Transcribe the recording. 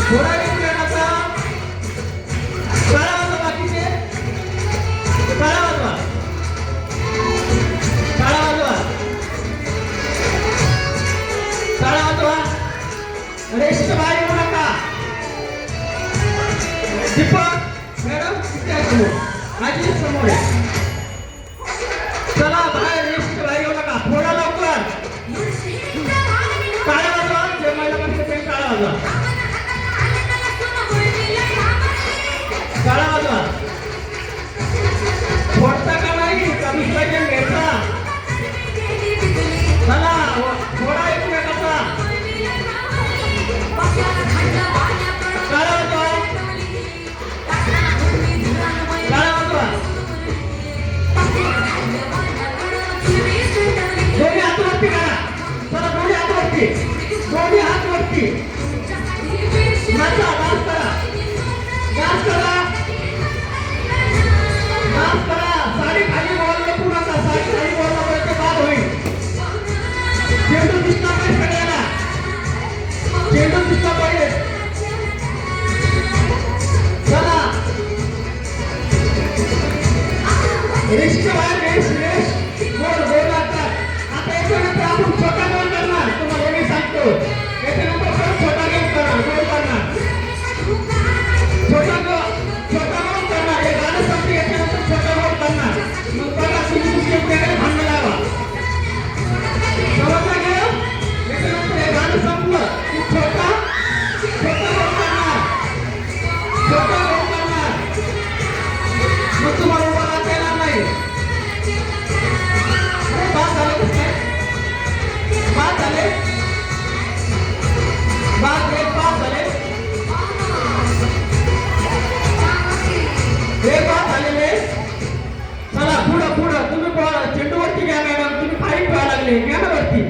थोडा वेळ खेळायचा टाळा वाजवा बाकीचे टाळा वाजवा टाळा वाजवा टाळा वाजवा रेस्ट बाहेर येऊ नका दीपक मॅडम तिथे आहे आजी समोर आहे चला बाहेर रेस्ट बाहेर येऊ नका थोडा लवकर टाळा वाजवा जे महिला माणसं ते टाळा वाजवा टाळा वाजवा फोडता का नाही का दुसऱ्याच्या घ्यायचा चला थोडा एकमेकाचा टाळा वाजवा टाळा वाजवा दोन्ही हात वरती करा चला दोन्ही हात वरती दोन्ही हात वरती नाचा डान्स करा डान्स करा डान्स करा साडी खाली वळलं पुन्हा का साडी खाली वळल्यामुळे ते बाद होईल चेंडू दिसला पाहिजे सगळ्याला चेंडू दिसला पाहिजे चला रेषेच्या बाहेर रेष गोल गोल लागतात आता याच्यानंतर आपण छोटा गोल करणार तुम्हाला मी सांगतो याच्यानंतर परत छोटा गेम करणार गोल करणार छोटा गोल करणार हे गाणं संपते याच्यानंतर छोटा गोल करणार मग बघा तुम्ही तुमच्याकडे भांडण लावा समजलं गेलं याच्यानंतर हे गाणं संपलं की छोटा गोल करणार छोटा गोल करणार मग तुम्हाला उभा राहता येणार नाही बाद झाले कसं बाद झाले बाद झाले हे बाद झालेले चला पुढं तुम्ही चेंडूवरती घ्या मॅडम तुम्ही फाईट व्हायला लागले घ्या ना वरती